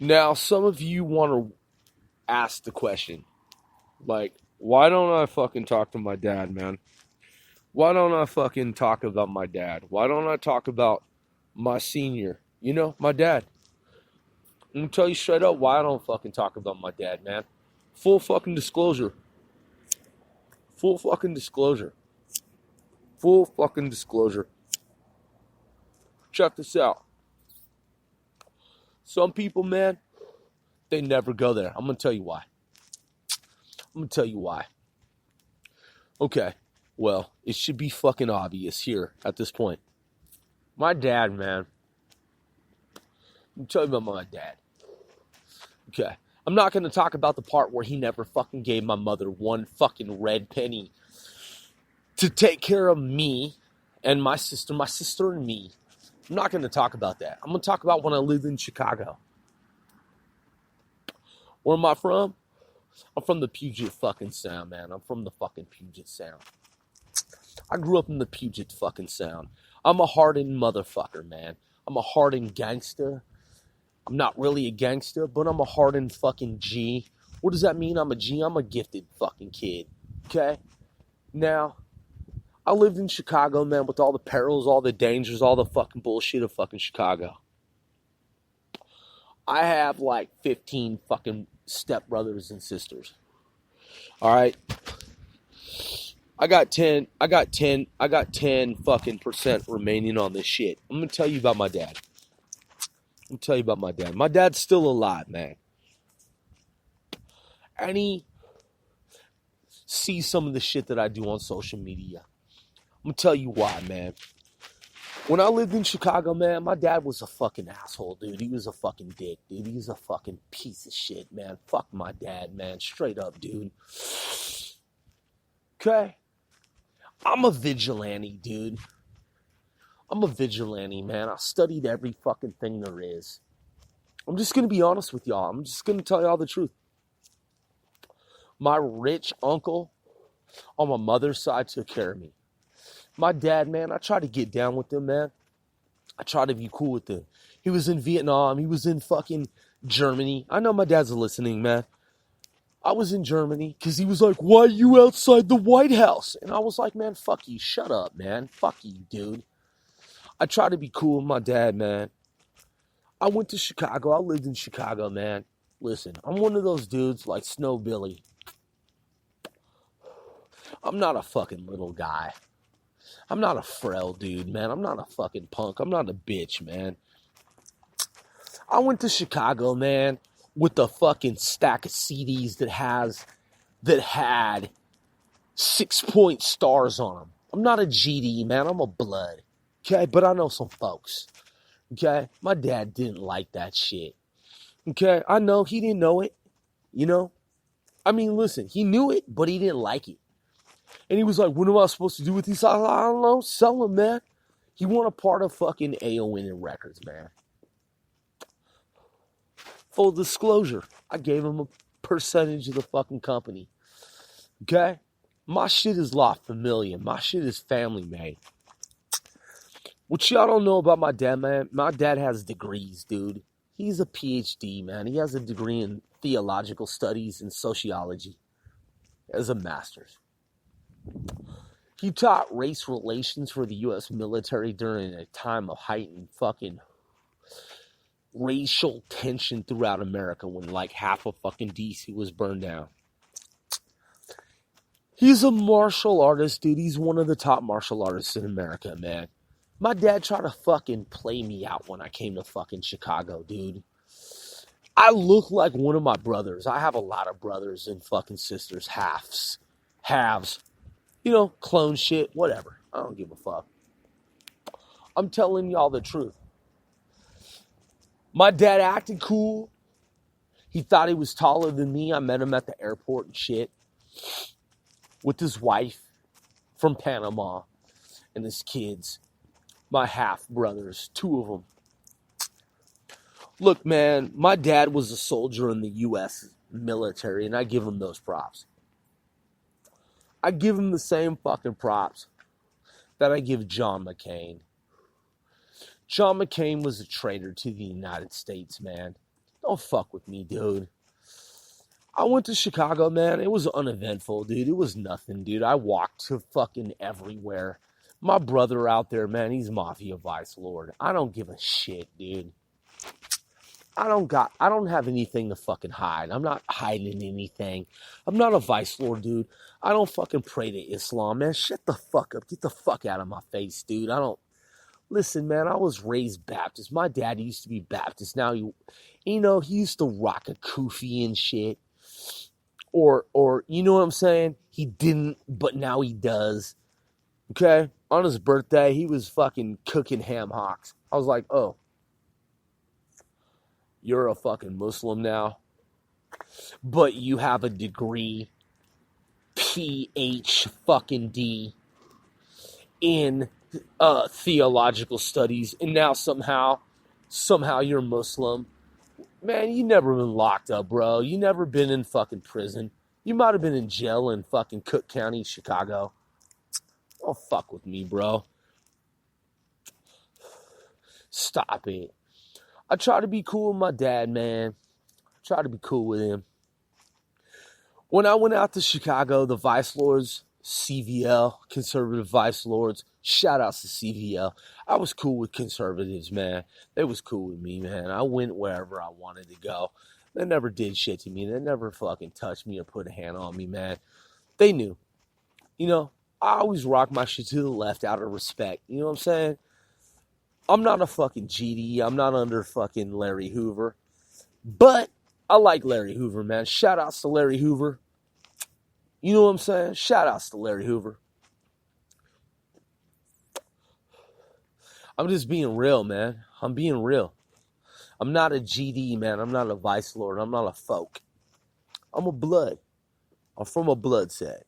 Now, some of you want to ask the question, like, why don't I fucking talk to my dad, man? Why don't I fucking talk about my dad? Why don't I talk about my senior? My dad. I'm gonna tell you straight up why I don't fucking talk about my dad, man. Full fucking disclosure. Full fucking disclosure. Full fucking disclosure. Check this out. Some people, man, they never go there. I'm gonna tell you why. Okay, well, it should be fucking obvious here at this point. My dad, man. I'm telling you about my dad. Okay. I'm not going to talk about the part where he never fucking gave my mother one fucking red penny to take care of me and my sister and me. I'm not going to talk about that. I'm going to talk about when I lived in Chicago. Where am I from? I'm from the Puget fucking Sound, man. I'm from the fucking Puget Sound. I grew up in the Puget fucking Sound. I'm a hardened motherfucker, man. I'm a hardened gangster. I'm not really a gangster, but I'm a hardened fucking G. What does that mean? I'm a G? I'm a gifted fucking kid. Okay? Now, I lived in Chicago, man, with all the perils, all the dangers, all the fucking bullshit of fucking Chicago. I have like 15 fucking stepbrothers and sisters. All right? I got 10 fucking percent remaining on this shit. I'm going to tell you about my dad. My dad's still alive, man. And he sees some of the shit that I do on social media. I'm going to tell you why, man. When I lived in Chicago, man, my dad was a fucking asshole, dude. He was a fucking dick, dude. He was a fucking piece of shit, man. Fuck my dad, man. Straight up, dude. Okay? I'm a vigilante, dude. I'm a vigilante, man. I studied every fucking thing there is. I'm just going to be honest with y'all. I'm just going to tell y'all the truth. My rich uncle on my mother's side took care of me. My dad, man, I tried to get down with him, man. I tried to be cool with him. He was in Vietnam. He was in fucking Germany. I know my dad's listening, man. I was in Germany because he was like, why are you outside the White House? And I was like, man, fuck you. Shut up, man. Fuck you, dude. I try to be cool with my dad, man. I went to Chicago. I lived in Chicago, man. Listen, I'm one of those dudes like Snow Billy. I'm not a fucking little guy. I'm not a frail dude, man. I'm not a fucking punk. I'm not a bitch, man. I went to Chicago, man, with a fucking stack of CDs that had 6-point stars on them. I'm not a GD, man. I'm a blood. Okay, but I know some folks. Okay, my dad didn't like that shit. Okay, I know he didn't know it. I mean, listen, he knew it, but he didn't like it. And he was like, what am I supposed to do with these? I don't know, sell them, man. He wanted a part of fucking AON and Records, man. Full disclosure, I gave him a percentage of the fucking company. Okay? My shit is La Familia. My shit is family made. What y'all don't know about my dad, man, my dad has degrees, dude. He's a PhD, man. He has a degree in theological studies and sociology as a master's. He taught race relations for the U.S. military during a time of heightened fucking racial tension throughout America when like half of fucking DC was burned down. He's a martial artist, dude. He's one of the top martial artists in America, man. My dad tried to fucking play me out when I came to fucking Chicago, dude. I look like one of my brothers. I have a lot of brothers and fucking sisters, halves. Clone shit, whatever. I don't give a fuck. I'm telling y'all the truth. My dad acted cool. He thought he was taller than me. I met him at the airport and shit. With his wife from Panama and his kids. My half brothers, 2 of them. Look, man, my dad was a soldier in the U.S. military, and I give him those props. I give him the same fucking props that I give John McCain. John McCain was a traitor to the United States, man. Don't fuck with me, dude. I went to Chicago, man. It was uneventful, dude. It was nothing, dude. I walked to fucking everywhere. My brother out there, man, he's Mafia Vice Lord. I don't give a shit, dude. I don't have anything to fucking hide. I'm not hiding anything. I'm not a Vice Lord, dude. I don't fucking pray to Islam, man. Shut the fuck up. Get the fuck out of my face, dude. Listen, man, I was raised Baptist. My dad used to be Baptist. Now he used to rock a kufi and shit. Or you know what I'm saying? He didn't, but now he does. Okay? On his birthday, he was fucking cooking ham hocks. I was like, oh, you're a fucking Muslim now, but you have a degree, PhD fucking D, in theological studies, and now somehow you're Muslim. Man, you never been locked up, bro. You never been in fucking prison. You might have been in jail in fucking Cook County, Chicago. Don't fuck with me, bro. Stop it. I try to be cool with my dad, man. I try to be cool with him. When I went out to Chicago, the Vice Lords, CVL, Conservative Vice Lords, shout outs to CVL. I was cool with conservatives, man. They was cool with me, man. I went wherever I wanted to go. They never did shit to me. They never fucking touched me or put a hand on me, man. They knew. You know, I always rock my shit to the left out of respect. You know what I'm saying? I'm not a fucking GD. I'm not under fucking Larry Hoover. But I like Larry Hoover, man. Shout outs to Larry Hoover. You know what I'm saying? Shout outs to Larry Hoover. I'm just being real, man. I'm being real. I'm not a GD, man. I'm not a Vice Lord. I'm not a folk. I'm a blood. I'm from a blood set.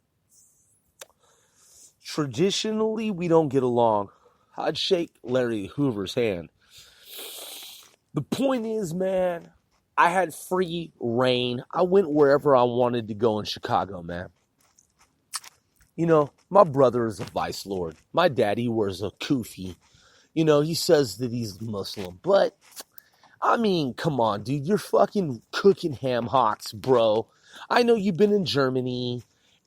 Traditionally, we don't get along. I'd shake Larry Hoover's hand. The point is, man, I had free reign. I went wherever I wanted to go in Chicago, man. You know, my brother is a Vice Lord. My daddy wears a kufi. You know, he says that he's Muslim. But, I mean, come on, dude. You're fucking cooking ham hocks, bro. I know you've been in Germany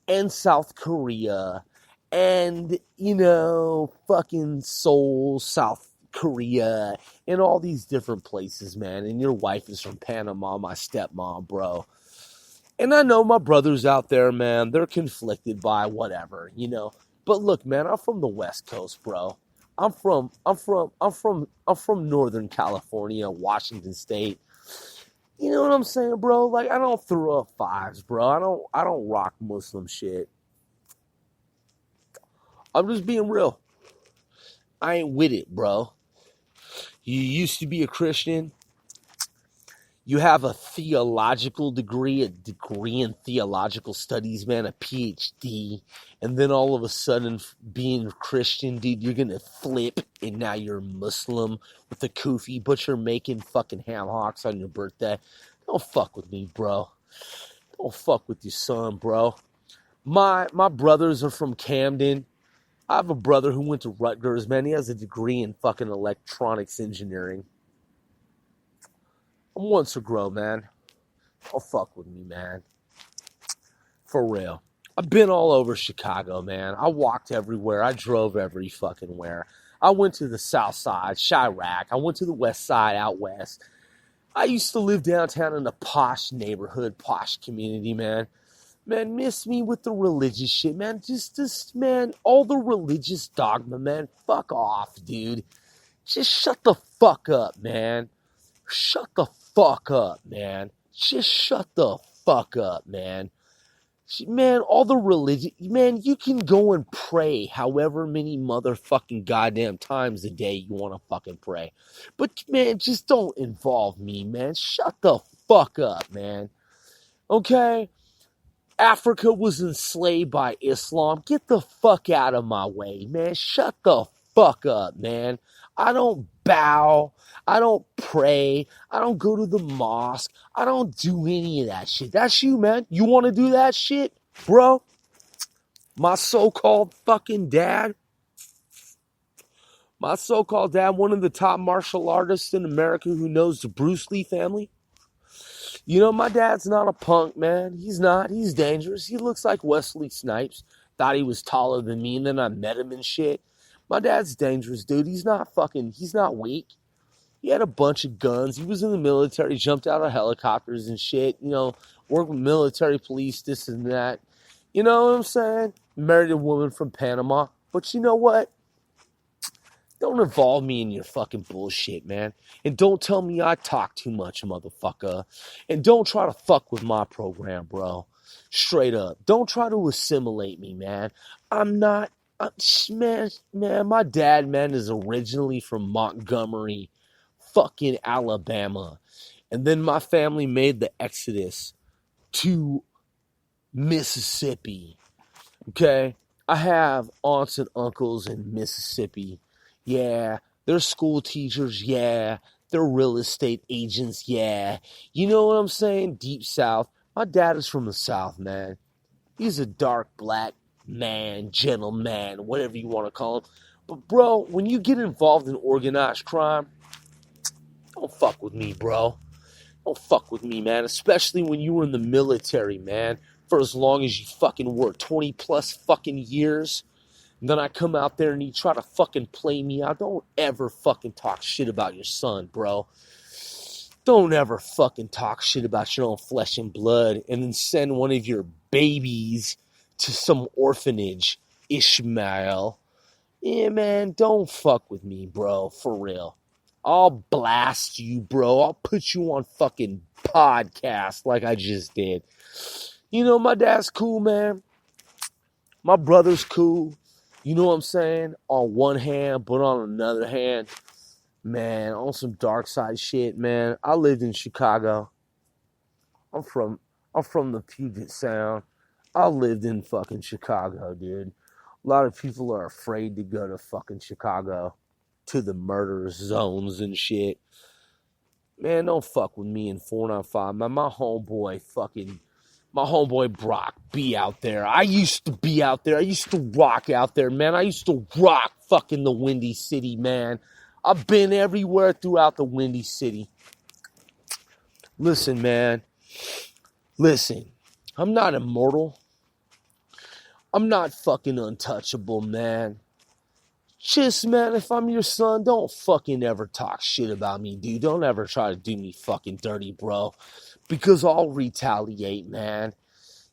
and South Korea and, you know, fucking Seoul, South Korea, and all these different places, man. And your wife is from Panama, my stepmom, bro. And I know my brothers out there, man, they're conflicted by whatever, you know. But look, man, I'm from the West Coast, bro. I'm from Northern California, Washington State. You know what I'm saying, bro? Like, I don't throw up fives, bro. I don't rock Muslim shit. I'm just being real. I ain't with it, bro. You used to be a Christian. You have a theological degree, a degree in theological studies, man, a PhD. And then all of a sudden, being a Christian, dude, you're going to flip. And now you're Muslim with a kufi, but you're making fucking ham hocks on your birthday. Don't fuck with me, bro. Don't fuck with your son, bro. My brothers are from Camden. I have a brother who went to Rutgers, man. He has a degree in fucking electronics engineering. I'm once a grow, man. Don't fuck with me, man. For real. I've been all over Chicago, man. I walked everywhere. I drove every fucking where. I went to the south side, Chirac. I went to the west side, out west. I used to live downtown in a posh neighborhood, posh community, man. Man, miss me with the religious shit, man. Man, all the religious dogma, man. Fuck off, dude. Just shut the fuck up, man. Shut the fuck up, man. Just shut the fuck up, man. Man, all the religion, man, you can go and pray however many motherfucking goddamn times a day you want to fucking pray. But, man, just don't involve me, man. Shut the fuck up, man. Okay? Africa was enslaved by Islam. Get the fuck out of my way, man. Shut the fuck up, man. I don't bow. I don't pray. I don't go to the mosque. I don't do any of that shit. That's you, man. You want to do that shit, bro? My so-called fucking dad. One of the top martial artists in America who knows the Bruce Lee family. You know, my dad's not a punk, man. He's not. He's dangerous. He looks like Wesley Snipes. Thought he was taller than me, and then I met him and shit. My dad's dangerous, dude. He's not weak. He had a bunch of guns. He was in the military, jumped out of helicopters and shit. You know, worked with military police, this and that. You know what I'm saying? Married a woman from Panama. But you know what? Don't involve me in your fucking bullshit, man. And don't tell me I talk too much, motherfucker. And don't try to fuck with my program, bro. Straight up. Don't try to assimilate me, man. Man, my dad, man, is originally from Montgomery, fucking Alabama. And then my family made the exodus to Mississippi. Okay? I have aunts and uncles in Mississippi. Yeah, they're school teachers, yeah. They're real estate agents, yeah. You know what I'm saying? Deep South. My dad is from the South, man. He's a dark black man, gentleman, whatever you want to call him. But, bro, when you get involved in organized crime, don't fuck with me, bro. Don't fuck with me, man. Especially when you were in the military, man. For as long as you fucking were, 20 plus fucking years. And then I come out there and you try to fucking play me out. Don't ever fucking talk shit about your son, bro. Don't ever fucking talk shit about your own flesh and blood and then send one of your babies to some orphanage, Ishmael. Yeah, man, don't fuck with me, bro, for real. I'll blast you, bro. I'll put you on fucking podcast like I just did. You know, my dad's cool, man. My brother's cool. You know what I'm saying? On one hand, but on another hand, man, on some dark side shit, man. I lived in Chicago. I'm from the Puget Sound. I lived in fucking Chicago, dude. A lot of people are afraid to go to fucking Chicago, to the murder zones and shit. Man, don't fuck with me in 495. Man, my homeboy Brock be out there. I used to be out there. I used to rock out there, man. I used to rock fucking the Windy City, man. I've been everywhere throughout the Windy City. Listen, man. Listen. I'm not immortal. I'm not fucking untouchable, man. Just, man, if I'm your son, don't fucking ever talk shit about me, dude. Don't ever try to do me fucking dirty, bro. Because I'll retaliate, man.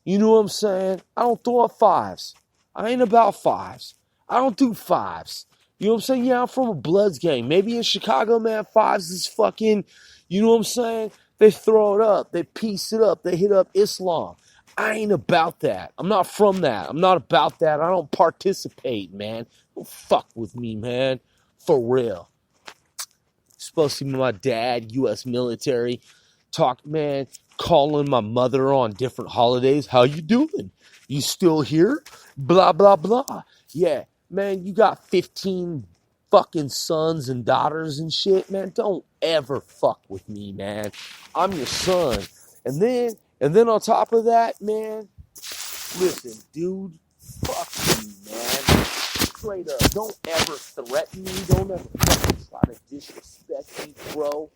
You know what I'm saying? I don't throw up fives. I ain't about fives. I don't do fives. You know what I'm saying? Yeah, I'm from a Bloods gang. Maybe in Chicago, man, fives is fucking, you know what I'm saying? They throw it up. They piece it up. They hit up Islam. I ain't about that. I'm not from that. I'm not about that. I don't participate, man. Don't fuck with me, man. For real. Supposed to be my dad, U.S. military. Talk, man, calling my mother on different holidays. How you doing? You still here? Blah, blah, blah. Yeah, man, you got 15 fucking sons and daughters and shit, man. Don't ever fuck with me, man. I'm your son. And then on top of that, man, listen, dude, fuck you, man. Straight up. Don't ever threaten me. Don't ever fucking try to disrespect me, bro.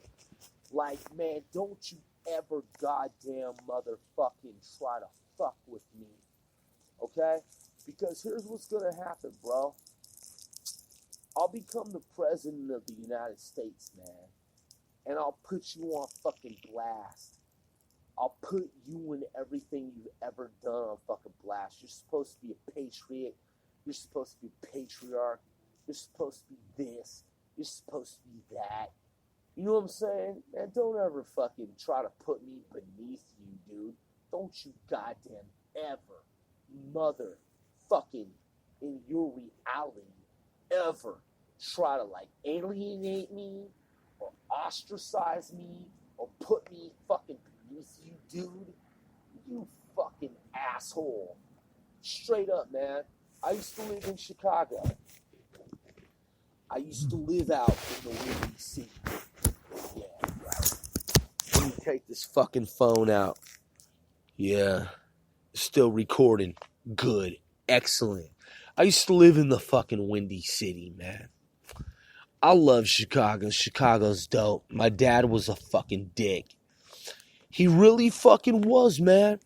Like, man, don't you ever goddamn motherfucking try to fuck with me. Okay? Because here's what's gonna happen, bro. I'll become the president of the United States, man. And I'll put you on fucking blast. I'll put you and everything you've ever done on fucking blast. You're supposed to be a patriot. You're supposed to be a patriarch. You're supposed to be this. You're supposed to be that. You know what I'm saying? Man, don't ever fucking try to put me beneath you, dude. Don't you goddamn ever, motherfucking, in your reality, ever try to, like, alienate me or ostracize me or put me fucking beneath you, dude. You fucking asshole. Straight up, man. I used to live in Chicago. I used to live out in the Windy City. Yeah, right. Let me take this fucking phone out. Yeah. Still recording. Good. Excellent. I used to live in the fucking Windy City, man. I love Chicago. Chicago's dope. My dad was a fucking dick. He really fucking was, man.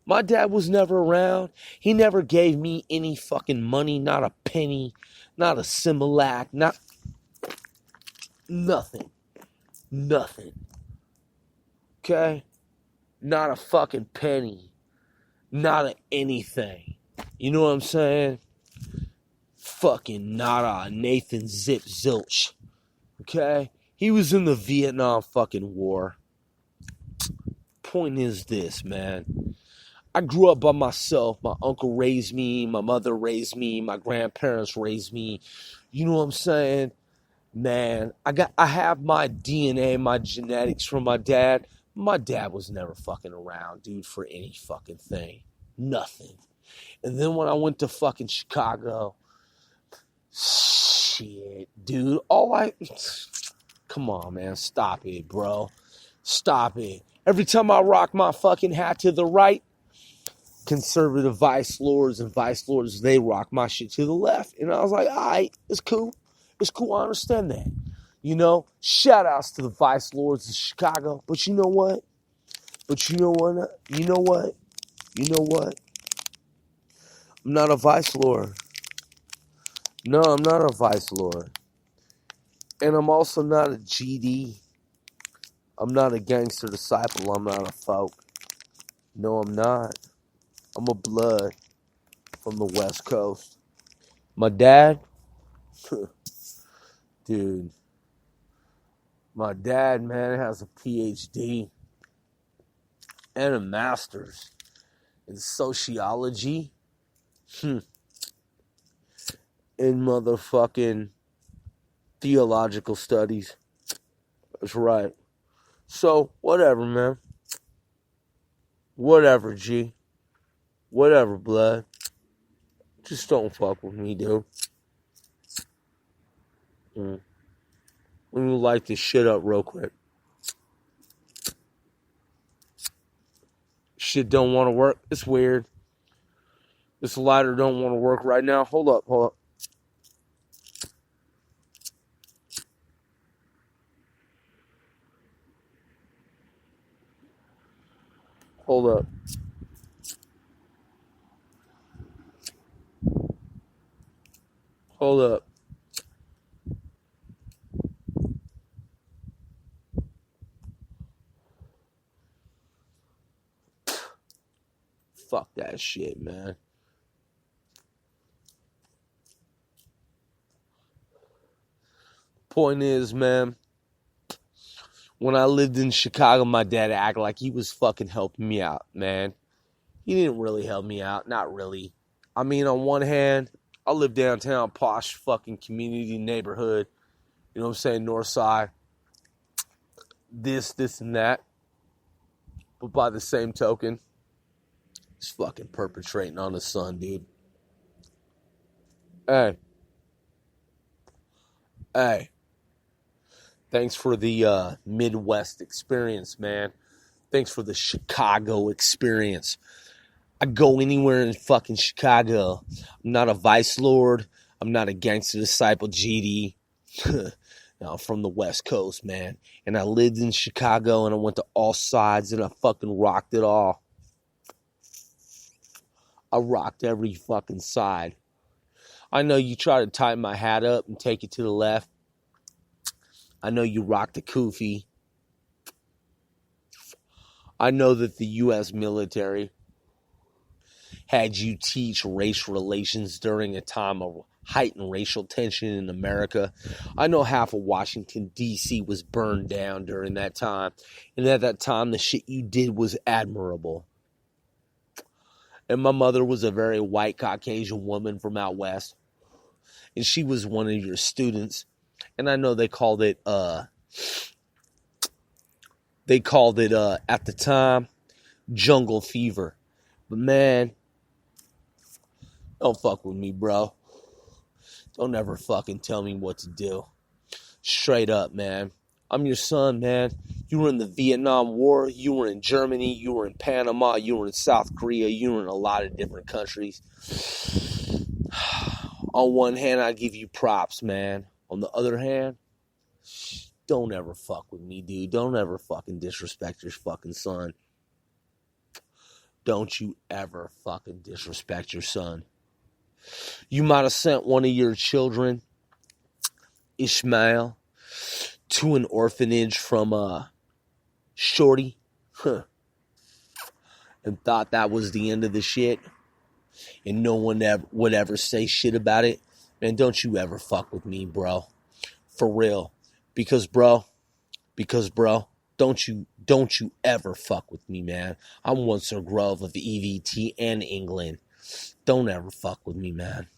My dad was never around. He never gave me any fucking money, not a penny, not a Similac, not nothing. Nothing. Okay? Not a fucking penny. Not a anything. You know what I'm saying? Fucking nada, Nathan Zip Zilch. Okay? He was in the Vietnam fucking War. Point is this, man. I grew up by myself. My uncle raised me. My mother raised me. My grandparents raised me. You know what I'm saying? Man, I have my DNA, my genetics from my dad. My dad was never fucking around, dude, for any fucking thing. Nothing. And then when I went to fucking Chicago, shit, dude, come on, man, stop it, bro. Stop it. Every time I rock my fucking hat to the right, conservative vice lords and vice lords, they rock my shit to the left. And I was like, all right, it's cool. It's cool. I understand that. You know, shout outs to the vice lords of Chicago. But you know what? You know what? I'm not a vice lord. No, I'm not a vice lord. And I'm also not a GD. I'm not a gangster disciple. I'm not a folk. No, I'm not. I'm a blood from the West Coast. My dad, dude, my dad, man, has a PhD and a master's in sociology, in motherfucking theological studies. That's right. So, whatever, man. Whatever, G. Whatever, blood. Just don't fuck with me, dude. Let me light this shit up real quick. Shit don't want to work. It's weird. This lighter don't want to work right now. Hold up. Hold up. Fuck that shit, man. Point is, man, when I lived in Chicago, my dad acted like he was fucking helping me out, man. He didn't really help me out. Not really. I mean, on one hand, I live downtown, posh fucking community neighborhood. You know what I'm saying? North side. This, and that. But by the same token, he's fucking perpetrating on his son, dude. Hey. Thanks for the Midwest experience, man. Thanks for the Chicago experience. I go anywhere in fucking Chicago. I'm not a vice lord. I'm not a gangster disciple GD. No, I'm from the West Coast, man. And I lived in Chicago and I went to all sides and I fucking rocked it all. I rocked every fucking side. I know you try to tie my hat up and take it to the left. I know you rock the kufi. I know that the U.S. military had you teach race relations during a time of heightened racial tension in America. I know half of Washington, D.C. was burned down during that time. And at that time, the shit you did was admirable. And my mother was a very white Caucasian woman from out west. And she was one of your students. And I know they called it at the time, jungle fever. But man, don't fuck with me, bro. Don't ever fucking tell me what to do. Straight up, man. I'm your son, man. You were in the Vietnam War. You were in Germany. You were in Panama. You were in South Korea. You were in a lot of different countries. On one hand, I give you props, man. On the other hand, don't ever fuck with me, dude. Don't ever fucking disrespect your fucking son. don't you ever fucking disrespect your son. You might have sent one of your children, Ishmael, to an orphanage from Shorty, and thought that was the end of the shit, and no one would ever say shit about it. Man, don't you ever fuck with me, bro. For real. Because bro, don't you ever fuck with me, man. I'm Once Grove of EVT and England. Don't ever fuck with me, man.